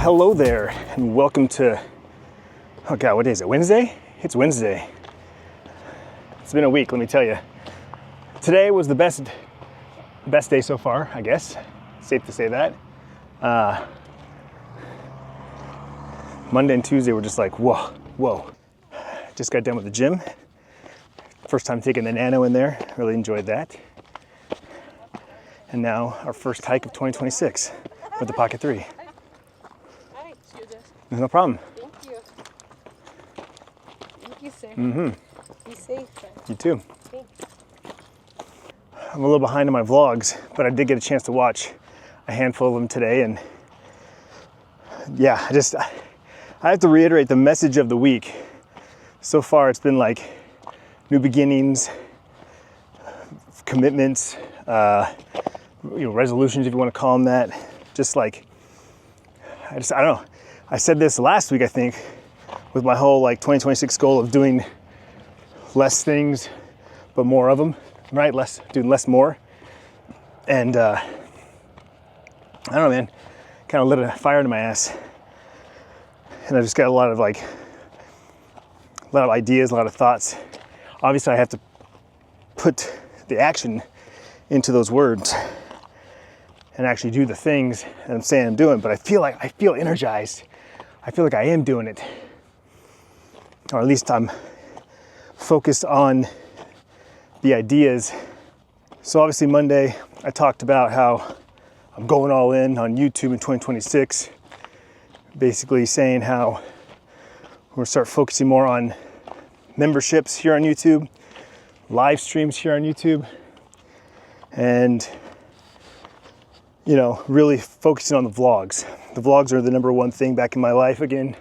Hello there, and welcome to, oh God, what day is it, Wednesday? It's Wednesday. It's been a week, let me tell you. Today was the best day so far, I guess. Safe to say that. Monday and Tuesday were just like, whoa. Just got done with the gym. First time taking the Nano in there, really enjoyed that. And now our first hike of 2026 with the Pkwy. Hi, Judas. No problem. Thank you. Thank you, sir. Mm-hmm. Be safe. You too. Thanks. I'm a little behind on my vlogs, but I did get a chance to watch a handful of them today, and yeah, I have to reiterate the message of the week. So far, it's been like new beginnings, commitments, resolutions, if you want to call them that. Just like, I don't know. I said this last week, I think, with my whole like 2026 goal of doing less things, but more of them, right? Doing less more. And I don't know, man, kind of lit a fire into my ass. And I just got a lot of ideas, a lot of thoughts. Obviously I have to put the action into those words and actually do the things that I'm saying I'm doing, but I feel energized. I feel like I am doing it. Or at least I'm focused on the ideas. So obviously Monday, I talked about how I'm going all in on YouTube in 2026. Basically saying how we're gonna start focusing more on memberships here on YouTube, live streams here on YouTube, and really focusing on the vlogs. The vlogs are the number one thing back in my life again.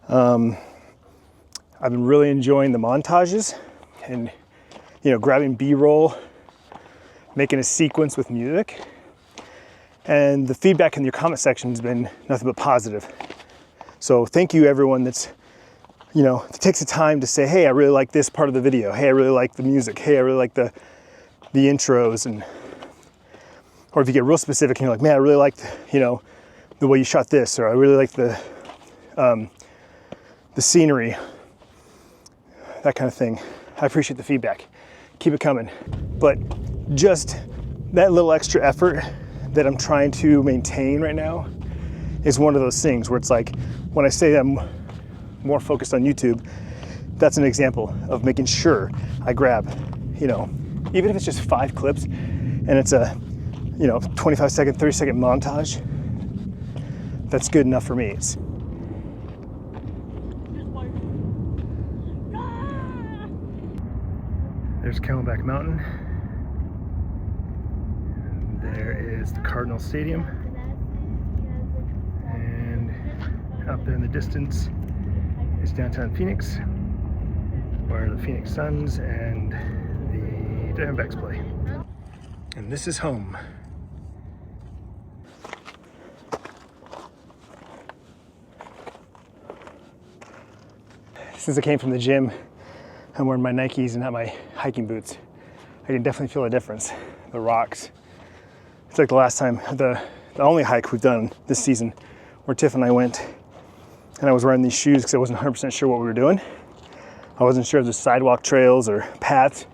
I've been really enjoying the montages and grabbing B-roll, making a sequence with music. And the feedback in your comment section has been nothing but positive. So thank you everyone that takes the time to say, hey, I really like this part of the video. Hey, I really like the music. Hey, I really like the intros. Or if you get real specific and you're like, man, I really liked, the way you shot this, or I really like the scenery, that kind of thing. I appreciate the feedback. Keep it coming. But just that little extra effort that I'm trying to maintain right now is one of those things where it's like, when I say I'm more focused on YouTube, that's an example of making sure I grab, even if it's just 5 clips and it's a, 25 second, 30 second montage, that's good enough for me. There's Camelback Mountain. There is the Cardinal Stadium. And out there in the distance is downtown Phoenix, where the Phoenix Suns and the Diamondbacks play. And this is home. Since I came from the gym, I'm wearing my Nikes and not my hiking boots. I can definitely feel the difference. The rocks. It's like the last time, the only hike we've done this season, where Tiff and I went, and I was wearing these shoes because I wasn't 100% sure what we were doing. I wasn't sure if it was sidewalk trails or paths,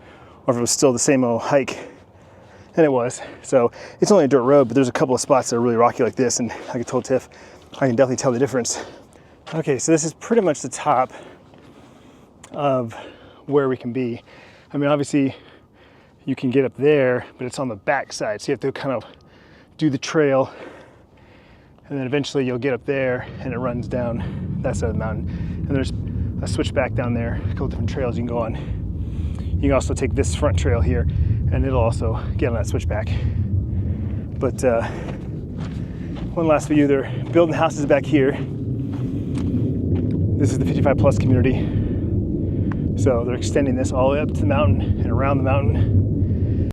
or if it was still the same old hike. And it was. So it's only a dirt road, but there's a couple of spots that are really rocky like this, and I told Tiff, I can definitely tell the difference. Okay, so this is pretty much the top of where we can be. I mean, obviously you can get up there, but it's on the back side, so you have to kind of do the trail, and then eventually you'll get up there and it runs down that side of the mountain. And there's a switchback down there, a couple different trails you can go on. You can also take this front trail here, and it'll also get on that switchback. But one last view, they're building houses back here. This is the 55 plus community. So they're extending this all the way up to the mountain and around the mountain.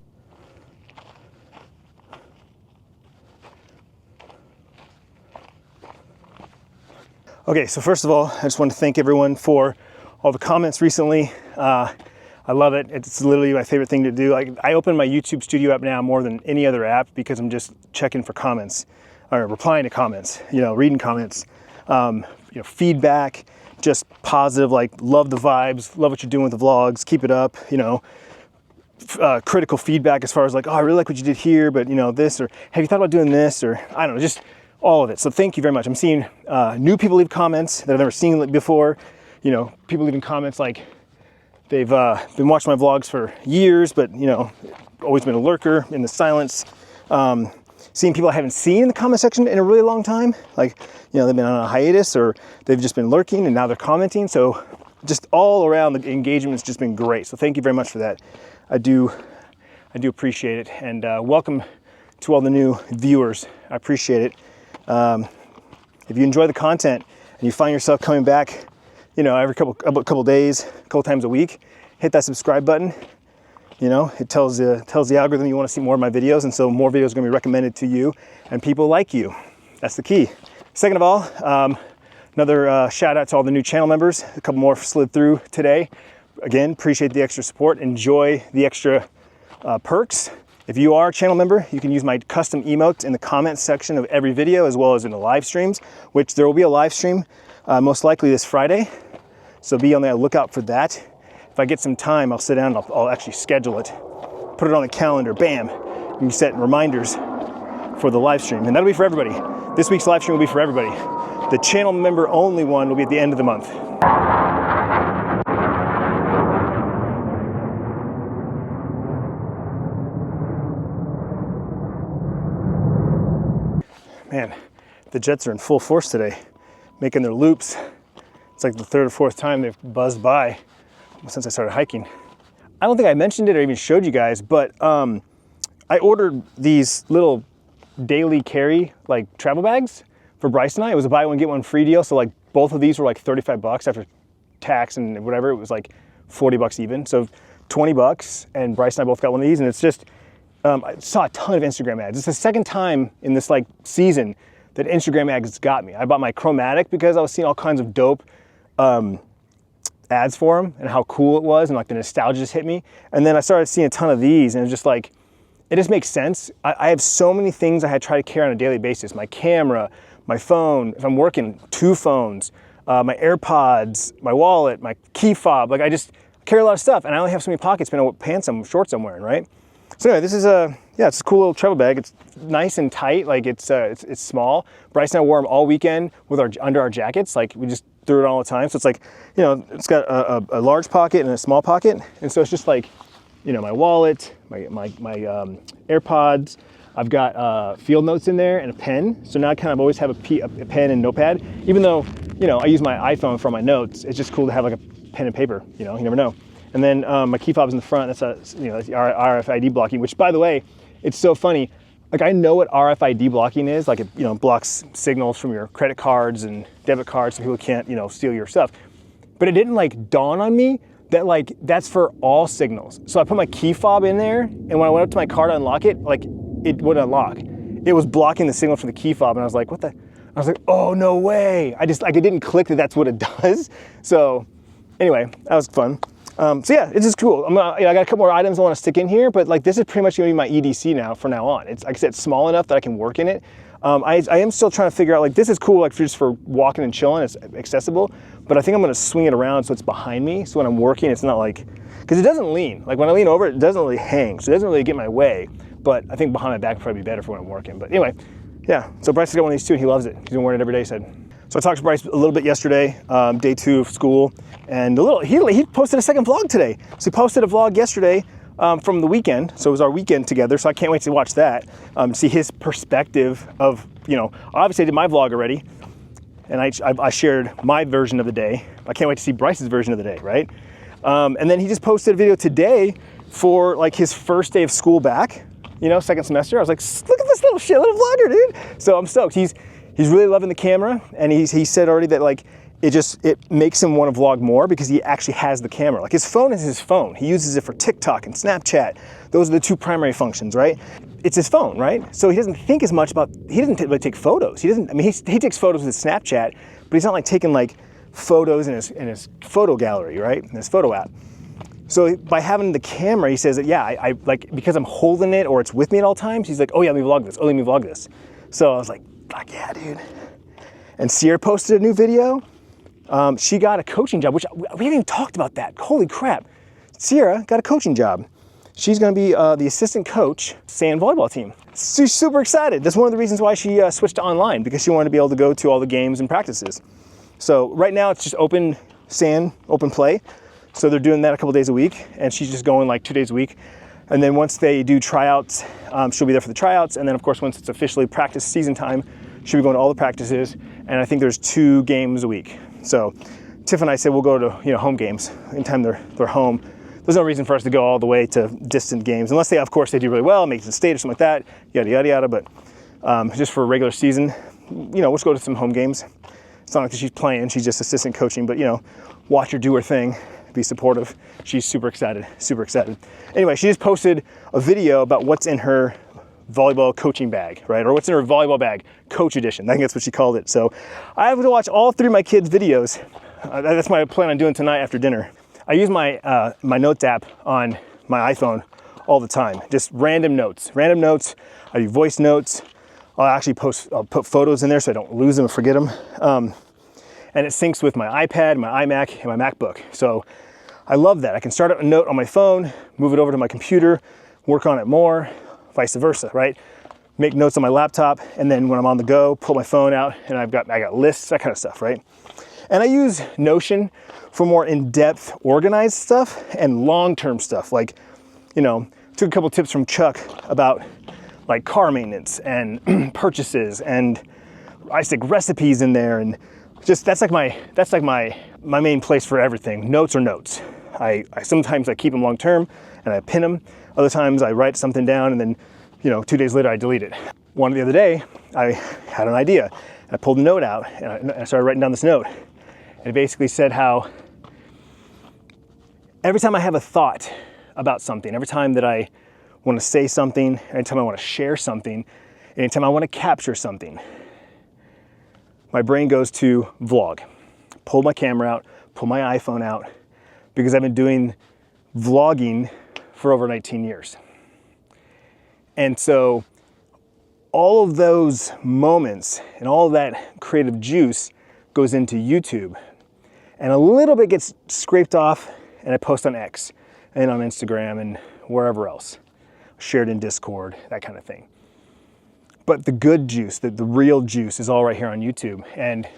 Okay, so first of all, I just want to thank everyone for all the comments recently. I love it. It's literally my favorite thing to do. I open my YouTube Studio app now more than any other app because I'm just checking for comments. or replying to comments, you know, reading comments, you know, feedback, just positive, like love the vibes, love what you're doing with the vlogs, keep it up, you know, critical feedback as far as like, oh, I really like what you did here, but you know, this, or have you thought about doing this, or I don't know, just all of it. So thank you very much. I'm seeing new people leave comments that I've never seen before, you know, people leaving comments like they've been watching my vlogs for years, but you know, always been a lurker in the silence. Seeing people I haven't seen in the comment section in a really long time, like, you know, they've been on a hiatus or they've just been lurking and now they're commenting. So just all around, the engagement's just been great. So thank you very much for that. I do appreciate it. And welcome to all the new viewers. I appreciate it. If you enjoy the content and you find yourself coming back, you know, every couple days, a couple times a week, hit that subscribe button. You know, it tells the algorithm you want to see more of my videos, and so more videos are going to be recommended to you and people like you. That's the key. Second of all, another shout out to all the new channel members. A couple more slid through today. Again, appreciate the extra support. Enjoy the extra perks. If you are a channel member, you can use my custom emotes in the comments section of every video, as well as in the live streams, which there will be a live stream most likely this Friday. So be on the lookout for that. If I get some time, I'll sit down and I'll actually schedule it, put it on the calendar, bam, and you set reminders for the live stream. And that'll be for everybody. This week's live stream will be for everybody. The channel member only one will be at the end of the month. Man, the jets are in full force today, making their loops. It's like the third or fourth time they've buzzed by since I started hiking. I don't think I mentioned it or even showed you guys, but I ordered these little daily carry like travel bags for Bryce and I. It was a buy one get one free deal. So like both of these were like 35 bucks after tax and whatever. It was like 40 bucks even. So 20 bucks, and Bryce and I both got one of these, and it's just, I saw a ton of Instagram ads. It's the second time in this like season that Instagram ads got me. I bought my Chromatic because I was seeing all kinds of dope ads for them and how cool it was, and like the nostalgia just hit me. And then I started seeing a ton of these, and it was just like, it just makes sense. I have so many things I try to carry on a daily basis. My camera, my phone, if I'm working, 2 phones, my AirPods, my wallet, my key fob. Like I just carry a lot of stuff, and I only have so many pockets depending on what pants shorts I'm wearing, right? So anyway, this is it's a cool little travel bag. It's nice and tight, like it's small. Bryce and I wore them all weekend with under our jackets. Like we just threw it on all the time. So it's like, you know, it's got a large pocket and a small pocket. And so it's just like, you know, my wallet, my AirPods. I've got field notes in there and a pen. So now I kind of always have a pen and notepad. Even though, you know, I use my iPhone for my notes, it's just cool to have like a pen and paper, you know, you never know. And then my key fob's in the front. That's the RFID blocking, which by the way, it's so funny. Like I know what RFID blocking is. Like it, you know, blocks signals from your credit cards and debit cards so people can't, you know, steal your stuff. But it didn't like dawn on me that like that's for all signals. So I put my key fob in there, and when I went up to my car to unlock it, like it wouldn't unlock. It was blocking the signal from the key fob, and I was like, what the? I was like, oh no way! I just like it didn't click that that's what it does. So anyway, that was fun. So yeah, it's just cool. I got a couple more items I want to stick in here, but like this is pretty much going to be my EDC now from now on. It's like I said, it's small enough that I can work in it. I am still trying to figure out, like this is cool, like just for walking and chilling, it's accessible, but I think I'm going to swing it around so it's behind me. So when I'm working, it's not like, because it doesn't lean. Like when I lean over, it doesn't really hang. So it doesn't really get in my way, but I think behind my back would probably be better for when I'm working. But anyway, yeah. So Bryce has got one of these too, and he loves it. He's been wearing it every day, he said. So I talked to Bryce a little bit yesterday, day 2 of school, and he posted a second vlog today. So he posted a vlog yesterday from the weekend. So it was our weekend together. So I can't wait to watch that, see his perspective of, you know, obviously I did my vlog already, and I shared my version of the day. I can't wait to see Bryce's version of the day, right? And then he just posted a video today for like his first day of school back, you know, second semester. I was like, look at this little vlogger, dude. So I'm stoked. He's really loving the camera, and he said already that like it makes him want to vlog more because he actually has the camera. Like his phone is his phone. He uses it for TikTok and Snapchat. Those are the 2 primary functions, right? It's his phone, right? So he doesn't think as much about, he doesn't really take photos. He takes photos with his Snapchat, but he's not like taking like photos in his photo gallery, right? In his photo app. So by having the camera, he says that, yeah, I like, because I'm holding it or it's with me at all times, he's like, oh yeah, let me vlog this. Oh, let me vlog this. So I was like, Fuck yeah, dude. And Sierra posted a new video. She got a coaching job, which we haven't even talked about that. Holy crap. Sierra got a coaching job. She's gonna be the assistant coach, sand volleyball team. She's super excited. That's one of the reasons why she switched to online, because she wanted to be able to go to all the games and practices. So right now it's just open sand, open play. So they're doing that a couple days a week, and she's just going like 2 days a week. And then once they do tryouts, she'll be there for the tryouts. And then of course, once it's officially practice season time, she'll be going to all the practices. And I think there's 2 games a week. So Tiff and I said we'll go to home games anytime they're home. There's no reason for us to go all the way to distant games, unless they, of course, they do really well, make it to the state or something like that, yada, yada, yada. But just for a regular season, we'll just go to some home games. It's not like she's playing, she's just assistant coaching, but watch her do her thing, be supportive. She's super excited, super excited. Anyway, she just posted a video about what's in her volleyball coaching bag, right? Or what's in her volleyball bag, coach edition. I think that's what she called it. So I have to watch all 3 of my kids' videos. That's my plan on doing tonight after dinner. I use my my notes app on my iPhone all the time. Just random notes. I do voice notes. I'll put photos in there so I don't lose them or forget them. And it syncs with my iPad, my iMac, and my MacBook. So I love that. I can start a note on my phone, move it over to my computer, work on it more, vice versa, right? Make notes on my laptop, and then when I'm on the go, pull my phone out, and I got lists, that kind of stuff, right? And I use Notion for more in-depth, organized stuff and long-term stuff. Like, took a couple tips from Chuck about like car maintenance and purchases, and I stick recipes in there, and just that's like my main place for everything. Notes are notes. I sometimes I keep them long-term and I pin them. Other times I write something down and then 2 days later I delete it. One the other day I had an idea. I pulled a note out and I started writing down this note. And it basically said how every time I have a thought about something, every time that I want to say something, anytime I want to share something, anytime I want to capture something, my brain goes to vlog. Pull my camera out, pull my iPhone out, because I've been doing vlogging for over 19 years. And so all of those moments and all of that creative juice goes into YouTube. And a little bit gets scraped off and I post on X and on Instagram and wherever else. Shared in Discord, that kind of thing. But the good juice, the real juice is all right here on YouTube. And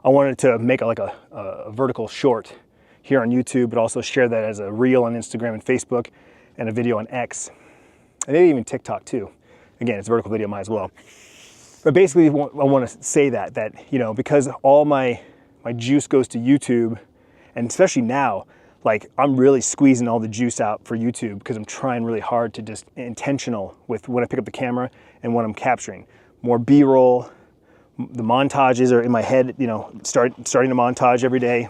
I wanted to make a vertical short here on YouTube, but also share that as a reel on Instagram and Facebook and a video on X. And maybe even TikTok too. Again, it's a vertical video, might as well. But basically, I want to say that because all my juice goes to YouTube, and especially now, like I'm really squeezing all the juice out for YouTube because I'm trying really hard to just intentional with when I pick up the camera and what I'm capturing. More B-roll, the montages are in my head, starting to montage every day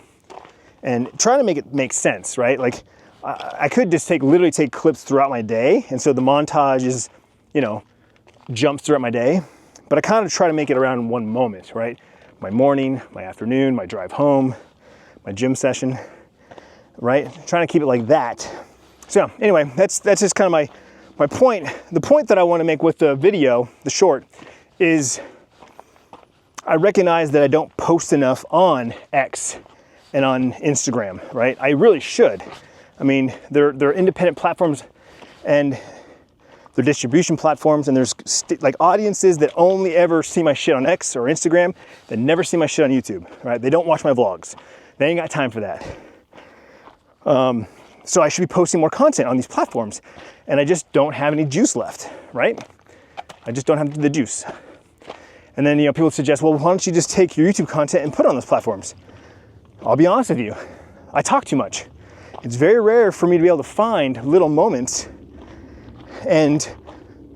and trying to make it make sense, right? Like I could just literally take clips throughout my day. And so the montage is, jumps throughout my day, but I kind of try to make it around one moment, right? My morning, my afternoon, my drive home, my gym session, right? Trying to keep it like that. So anyway, that's just kind of my point. The point that I want to make with the video, the short, is I recognize that I don't post enough on X and on Instagram, right? I really should. I mean, they're independent platforms and they're distribution platforms, and there's like audiences that only ever see my shit on X or Instagram that never see my shit on YouTube, right? They don't watch my vlogs. They ain't got time for that. So I should be posting more content on these platforms, and I just don't have any juice left, right? I just don't have the juice. And then, people suggest, well, why don't you just take your YouTube content and put it on those platforms? I'll be honest with you, I talk too much. It's very rare for me to be able to find little moments and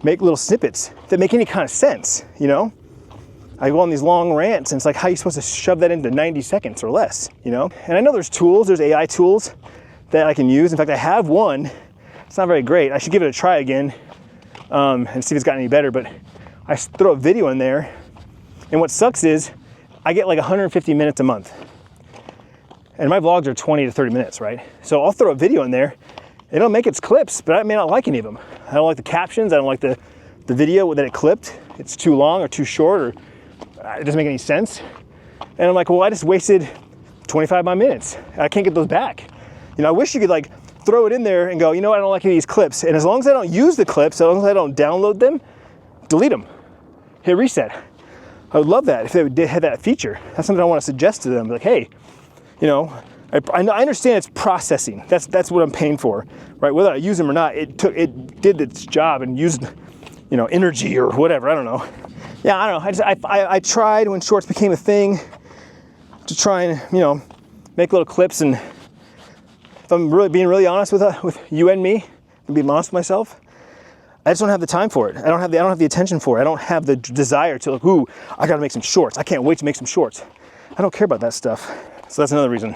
make little snippets that make any kind of sense, I go on these long rants, and it's like, how are you supposed to shove that into 90 seconds or less, And I know there's AI tools that I can use. In fact, I have one. It's not very great. I should give it a try again and see if it's gotten any better, but I throw a video in there, and what sucks is I get like 150 minutes a month. And my vlogs are 20 to 30 minutes, right? So I'll throw a video in there. It'll make its clips, but I may not like any of them. I don't like the captions. I don't like the video that it clipped. It's too long or too short, or it doesn't make any sense. And I'm like, well, I just wasted 25 of my minutes. I can't get those back. You know, I wish you could like throw it in there and go, you know what, I don't like any of these clips. And as long as I don't use the clips, as long as I don't download them, delete them, hit reset. I would love that if they had that feature. That's something I want to suggest to them. Like, hey, you know, I understand it's processing. That's what I'm paying for, right? Whether I use them or not, it did its job and used, you know, energy or whatever. I don't know. Yeah, I don't know. I tried when shorts became a thing to try and, you know, make little clips. And if I'm really being really honest with you and me, and being honest with myself, I just don't have the time for it. I don't have the attention for it. I don't have the desire to like, ooh, I gotta make some shorts. I can't wait to make some shorts. I don't care about that stuff. So that's another reason.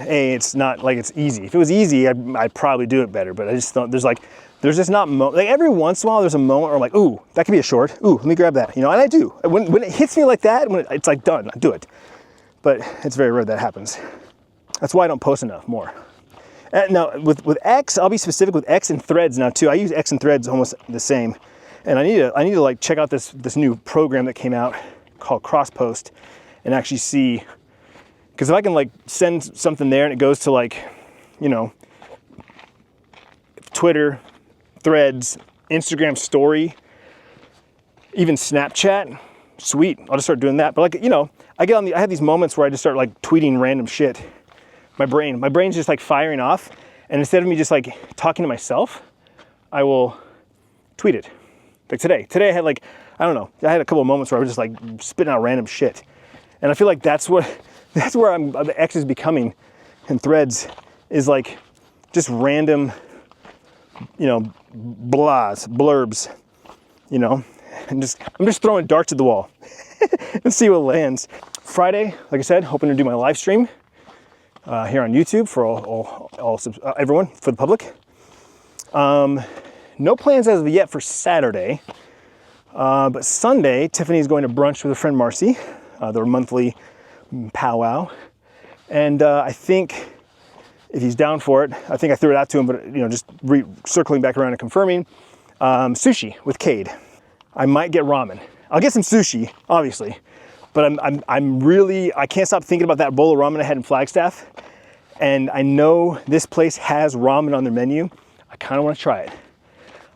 A, it's not like it's easy. If it was easy, I'd probably do it better. But I just don't. There's just not like every once in a while there's a moment where I'm like, ooh, that could be a short. Ooh, let me grab that. You know, and I do. When it hits me like that, it's like done. I do it. But it's very rare that happens. That's why I don't post enough more. Now with X, I'll be specific with X and Threads now too. I use X and Threads almost the same, and I need to like check out this new program that came out called Cross Post, and actually see, because if I can like send something there and it goes to like, you know, Twitter, Threads, Instagram Story, even Snapchat, sweet. I'll just start doing that. But like, you know, I have these moments where I just start like tweeting random shit. My brain's just like firing off, and instead of me just like talking to myself, I will tweet it. Like today I had like, I don't know, I had a couple of moments where I was just like spitting out random shit. And I feel like that's where X is becoming, and Threads is like just random, you know, blurbs, you know, and I'm just throwing darts at the wall and see what lands. Friday, like I said, hoping to do my live stream here on YouTube for everyone, for the public. No plans as of yet for Saturday, but Sunday, Tiffany's going to brunch with her friend Marcy, their monthly powwow. And I think if he's down for it, I think I threw it out to him, but you know, just circling back around and confirming, sushi with Cade. I might get ramen. I'll get some sushi, obviously. But I can't stop thinking about that bowl of ramen I had in Flagstaff. And I know this place has ramen on their menu. I kind of want to try it.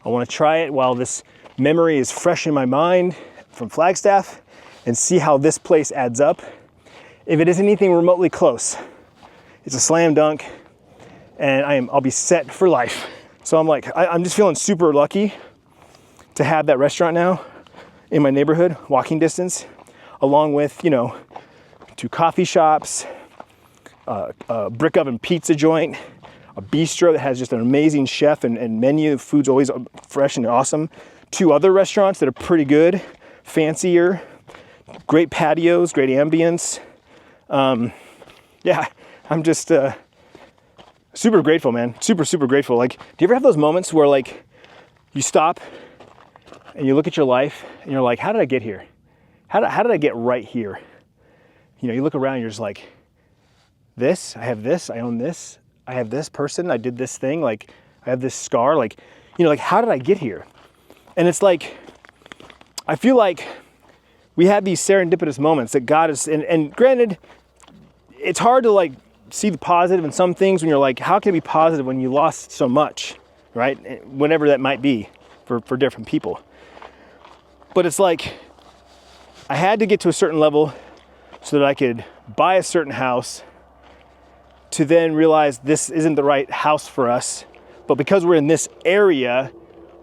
I want to try it while this memory is fresh in my mind from Flagstaff and see how this place adds up. If it is anything remotely close, it's a slam dunk, and I'll be set for life. So I'm just feeling super lucky to have that restaurant now in my neighborhood, walking distance, along with, you know, 2 coffee shops, a brick oven pizza joint, a bistro that has just an amazing chef and menu. The food's always fresh and awesome. 2 other restaurants that are pretty good, fancier, great patios, great ambience. Yeah, I'm just super grateful, man. Super grateful. Like, do you ever have those moments where like you stop and you look at your life and you're like, how did I get here? How did I get right here? You know, you look around and you're just like, I have this, I own this, I have this person, I did this thing, like I have this scar, like, you know, like how did I get here? And it's like, I feel like we have these serendipitous moments that God is, and granted, it's hard to like see the positive in some things when you're like, how can it be positive when you lost so much, right? Whatever that might be for different people. But it's like, I had to get to a certain level so that I could buy a certain house, to then realize this isn't the right house for us. But because we're in this area,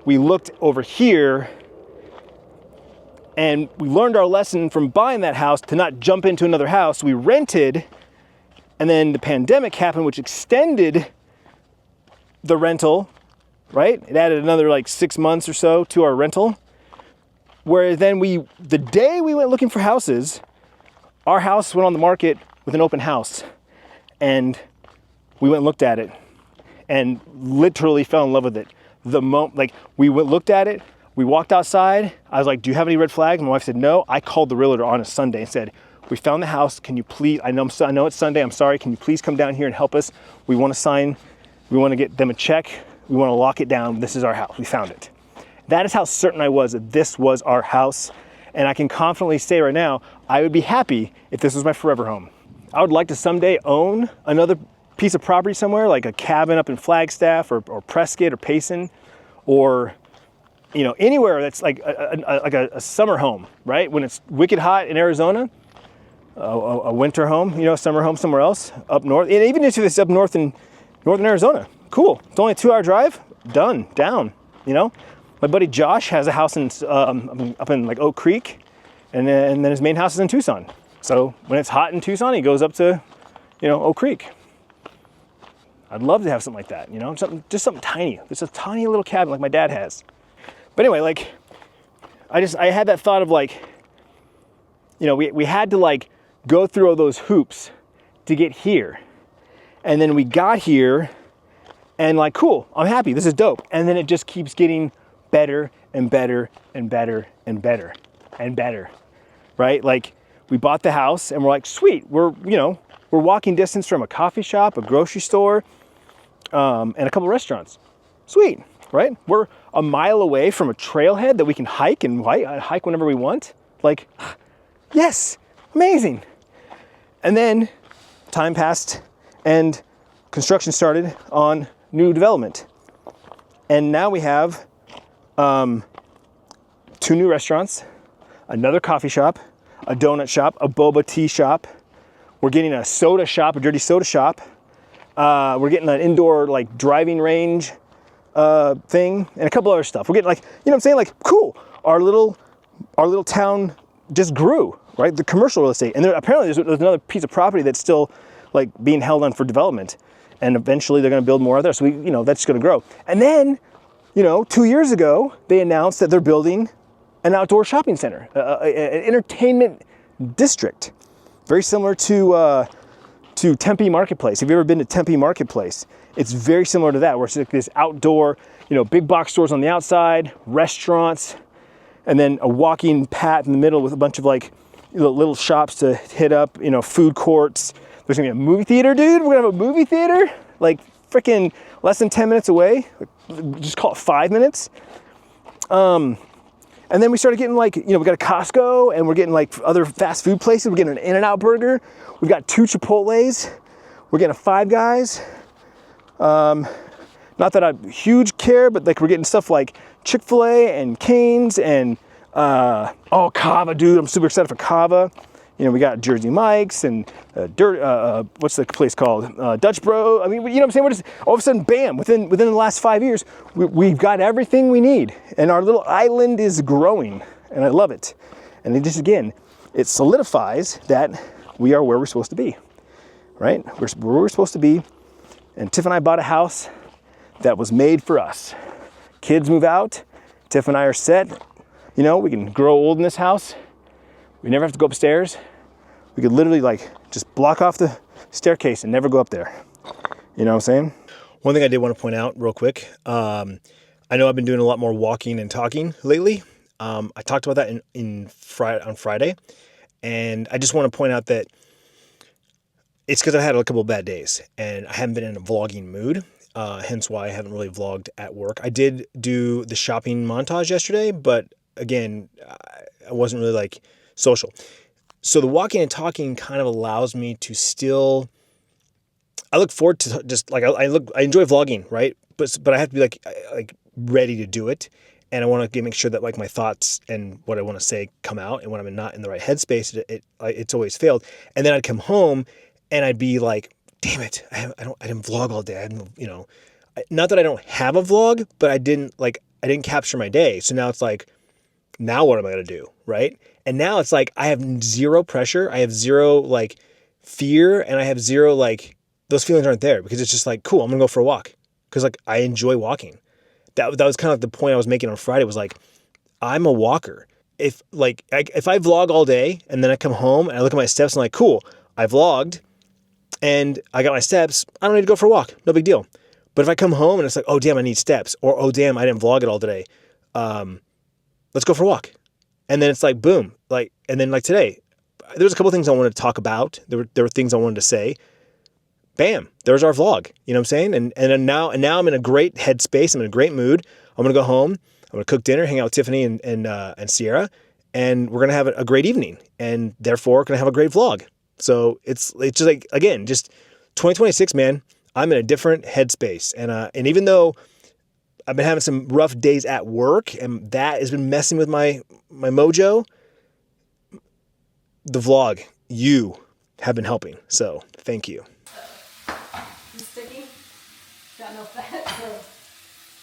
we looked over here and we learned our lesson from buying that house to not jump into another house. We rented, and then the pandemic happened, which extended the rental, right? It added another like 6 months or so to our rental. Where then the day we went looking for houses, our house went on the market with an open house. And we went and looked at it and literally fell in love with it. We looked at it, we walked outside. I was like, do you have any red flags? My wife said, no. I called the realtor on a Sunday and said, we found the house. Can you please, I know it's Sunday, I'm sorry. Can you please come down here and help us? We want to sign, we want to get them a check. We want to lock it down. This is our house. We found it. That is how certain I was that this was our house. And I can confidently say right now, I would be happy if this was my forever home. I would like to someday own another piece of property somewhere, like a cabin up in Flagstaff or Prescott or Payson, or anywhere that's like a summer home, right? When it's wicked hot in Arizona, a winter home, summer home somewhere else up north. And even if it's up north in northern Arizona, cool. It's only a 2-hour drive, done, down, My buddy Josh has a house up in like Oak Creek, and then his main house is in Tucson. So when it's hot in Tucson, he goes up to, Oak Creek. I'd love to have something like that, something tiny. Just a tiny little cabin like my dad has. But anyway, like, I had that thought of like, we had to like go through all those hoops to get here. And then we got here and like, cool, I'm happy, this is dope. And then it just keeps getting better and better and better and better and better, right? Like, we bought the house and we're like, sweet, we're walking distance from a coffee shop, a grocery store, and a couple restaurants. Sweet, right? We're a mile away from a trailhead that we can hike and hike whenever we want. Like, yes, amazing. And then time passed and construction started on new development. And now we have 2 new restaurants, another coffee shop, a donut shop, a boba tea shop. We're getting a soda shop, a dirty soda shop. We're getting an indoor like driving range thing and a couple other stuff. We're getting like, what I'm saying? Like, cool. Our little town just grew, right? The commercial real estate. And apparently there's another piece of property that's still like being held on for development. And eventually they're going to build more there. So that's going to grow. And then, 2 years ago, they announced that they're building an outdoor shopping center, an entertainment district, very similar to Tempe Marketplace. Have you ever been to Tempe Marketplace? It's very similar to that, where it's like this outdoor, big box stores on the outside, restaurants, and then a walking path in the middle with a bunch of like little shops to hit up, food courts. There's gonna be a movie theater, dude. We're gonna have a movie theater, like freaking less than 10 minutes away. Just call it 5 minutes. And then we started getting like, we got a Costco and we're getting like other fast food places. We're getting an In-N-Out burger. We've got 2 Chipotles. We're getting a Five Guys. Not that I huge care, but like we're getting stuff like Chick-fil-A and Cane's and, Kava, dude. I'm super excited for Kava. We got Jersey Mike's and what's the place called? Dutch Bro. I mean, what I'm saying? We're just all of a sudden, bam! Within the last 5 years, we've got everything we need, and our little island is growing, and I love it. And it solidifies that we are where we're supposed to be, right? We're where we're supposed to be. And Tiff and I bought a house that was made for us. Kids move out. Tiff and I are set. We can grow old in this house. We never have to go upstairs. We could literally like just block off the staircase and never go up there. You know what I'm saying? One thing I did want to point out real quick. I know I've been doing a lot more walking and talking lately. I talked about that on Friday. And I just want to point out that it's because I've had a couple of bad days and I haven't been in a vlogging mood. Hence why I haven't really vlogged at work. I did do the shopping montage yesterday, but again, I wasn't really like social. So the walking and talking kind of allows me to still, I look forward to just like, I enjoy vlogging, right? But I have to be like ready to do it. And I want to make sure that like my thoughts and what I want to say come out. And when I'm not in the right headspace, it's always failed. And then I'd come home and I'd be like, damn it, I didn't vlog all day. Not that I don't have a vlog, but I didn't capture my day. So now it's like, now what am I going to do? Right. And now it's like, I have zero pressure. I have zero like fear, and I have zero, like, those feelings aren't there because it's just like, cool, I'm going to go for a walk. Cause like, I enjoy walking. That was kind of like the point I was making on Friday was like, I'm a walker. If I vlog all day and then I come home and I look at my steps and I'm like, cool, I vlogged and I got my steps. I don't need to go for a walk. No big deal. But if I come home and it's like, oh damn, I need steps, or oh damn, I didn't vlog it all today. Let's go for a walk. And then it's like, boom. Like, and then like today, there was a couple things I wanted to talk about. There were things I wanted to say. Bam, there's our vlog. You know what I'm saying? And now I'm in a great headspace. I'm in a great mood. I'm going to go home. I'm going to cook dinner, hang out with Tiffany and Sierra. and we're going to have a great evening, and therefore going to have a great vlog. So it's just like, again, just 2026, man, I'm in a different headspace. And even though I've been having some rough days at work and that has been messing with my mojo, the vlog, you have been helping. So thank you. It's sticky. Got no fat. So.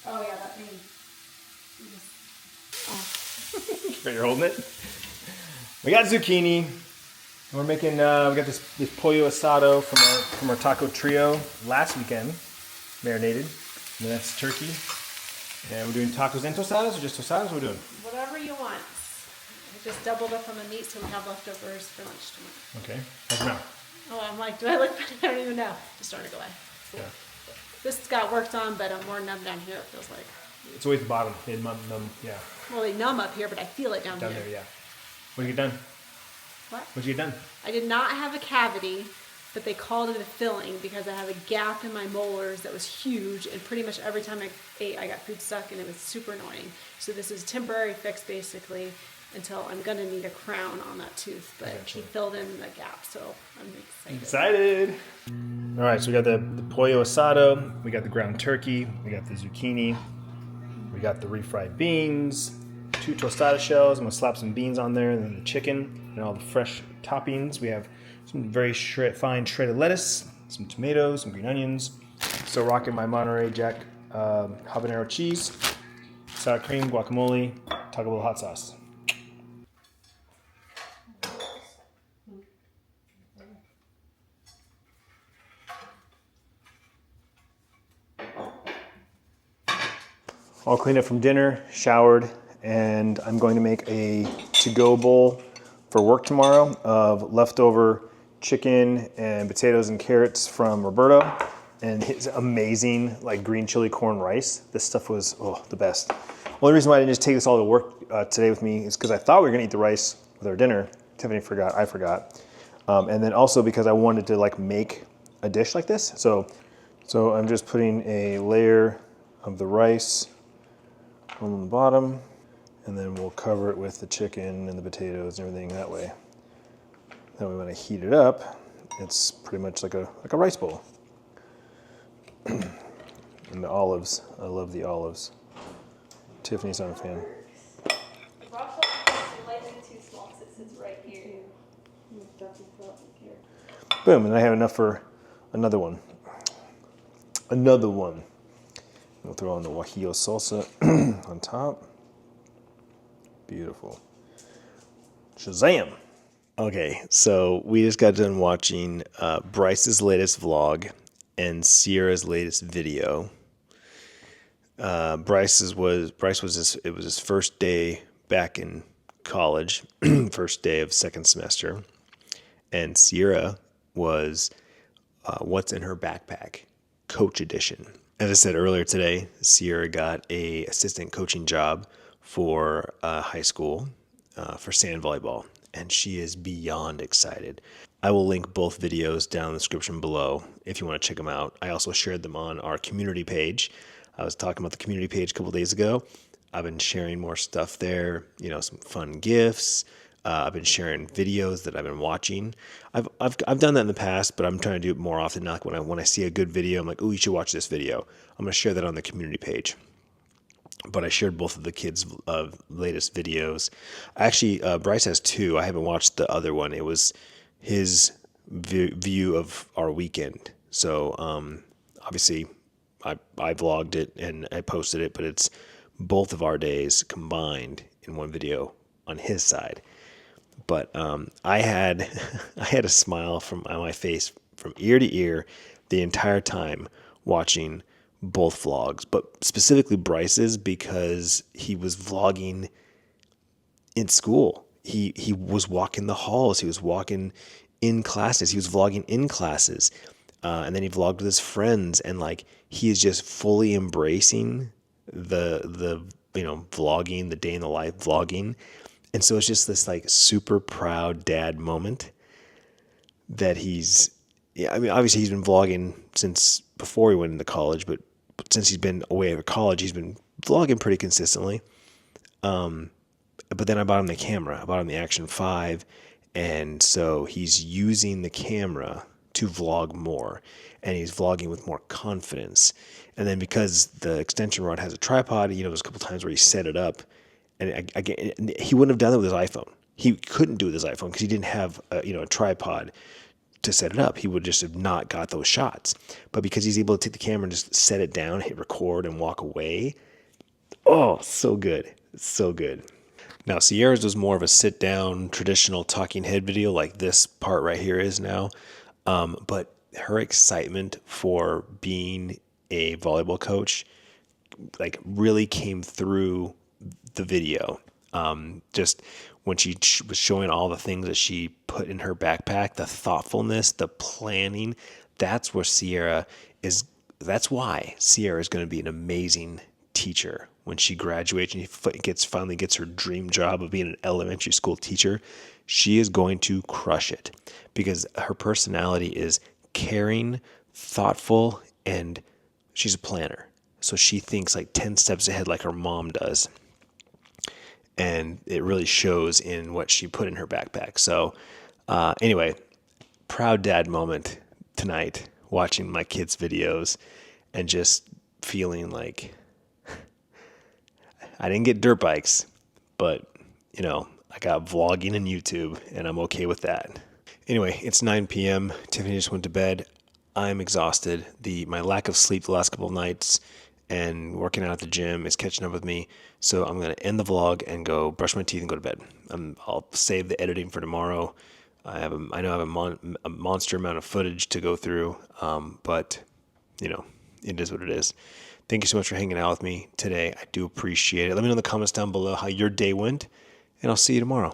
Oh yeah, that thing. You're holding it. We got zucchini. And we're making. We got this pollo asado from our taco trio last weekend, marinated. And then that's turkey. And we're doing tacos and tostadas, or just tostadas? What are we doing? Whatever you want. I just doubled up on the meat so we have leftovers for lunch tomorrow. Okay. How's it now? Oh, I'm like, do I look bad? I don't even know. Just starting to go away. Yeah. This got worked on, but I'm more numb down here, it feels like. It's always the bottom. They numb, yeah. Well, they numb up here, but I feel it down Down here. there, yeah. What did you get done? What? What'd you get done? I did not have a cavity, but they called it a filling because I have a gap in my molars that was huge, and pretty much every time I ate, I got food stuck, and it was super annoying. So this is a temporary fix, basically, until I'm gonna need a crown on that tooth, but he filled in the gap, so I'm excited. All right, so we got the pollo asado, we got the ground turkey, we got the zucchini, we got the refried beans, 2 tostada shells. I'm gonna slap some beans on there, and then the chicken and all the fresh toppings. We have some very fine shredded lettuce, some tomatoes, some green onions. Still rocking my Monterey Jack habanero cheese, sour cream, guacamole, Taco Bell hot sauce. All cleaned up from dinner, showered, and I'm going to make a to-go bowl for work tomorrow of leftover chicken and potatoes and carrots from Roberto and his amazing like green chili corn rice. This stuff was the best. Only reason why I didn't just take this all to work today with me is because I thought we were gonna eat the rice with our dinner. Tiffany forgot, I forgot. And then also because I wanted to like make a dish like this. So I'm just putting a layer of the rice on the bottom, and then we'll cover it with the chicken and the potatoes and everything that way. Then when I heat it up, it's pretty much like a rice bowl. And the olives, I love the olives. Tiffany's not a fan. Boom, and I have enough for another one. Another one. We'll throw on the guajillo salsa on top. Beautiful. Shazam! Okay, so we just got done watching Bryce's latest vlog and Sierra's latest video. Bryce was his first day back in college, first day of second semester, and Sierra was what's in her backpack, coach edition. As I said earlier today, Sierra got a assistant coaching job for high school for sand volleyball, and she is beyond excited. I will link both videos down in the description below if you want to check them out. I also shared them on our community page. I was talking about the community page a couple days ago. I've been sharing more stuff there, some fun GIFs. I've been sharing videos that I've been watching. I've done that in the past, but I'm trying to do it more often. Not when I see a good video, I'm like, oh, you should watch this video. I'm going to share that on the community page. But I shared both of the kids' latest videos. Actually, Bryce has 2. I haven't watched the other one. It was his view of our weekend. So obviously, I vlogged it and I posted it, but it's both of our days combined in one video on his side. But I had a smile on my face from ear to ear the entire time watching both vlogs, but specifically Bryce's because he was vlogging in school. He was walking the halls. He was walking in classes. He was vlogging in classes, and then he vlogged with his friends. And like he is just fully embracing the vlogging, the day in the life vlogging. And so it's just this like super proud dad moment that obviously he's been vlogging since before he went into college, but since he's been away at college, he's been vlogging pretty consistently. And but then I bought him the camera. I bought him the Action 5. And so he's using the camera to vlog more, and he's vlogging with more confidence. And then because the extension rod has a tripod, there's a couple times where he set it up, and he wouldn't have done it with his iPhone. He couldn't do it with his iPhone because he didn't have a tripod to set it up. He would just have not got those shots. But because he's able to take the camera and just set it down, hit record, and walk away, oh, so good. So good. Now, Sierra's was more of a sit-down, traditional talking head video like this part right here is now. But her excitement for being a volleyball coach like really came through the video. Just when she was showing all the things that she put in her backpack, the thoughtfulness, the planning, that's why Sierra is going to be an amazing teacher when she graduates and finally gets her dream job of being an elementary school teacher. She is going to crush it because her personality is caring, thoughtful, and she's a planner. So she thinks like 10 steps ahead like her mom does. And it really shows in what she put in her backpack. So anyway, proud dad moment tonight, watching my kids' videos and just feeling like I didn't get dirt bikes, but I got vlogging and YouTube, and I'm okay with that. Anyway, it's 9 p.m. Tiffany just went to bed. I'm exhausted. My lack of sleep the last couple of nights and working out at the gym is catching up with me. So I'm going to end the vlog and go brush my teeth and go to bed. I'll save the editing for tomorrow. I know I have a monster amount of footage to go through, but it is what it is. Thank you so much for hanging out with me today. I do appreciate it. Let me know in the comments down below how your day went, and I'll see you tomorrow.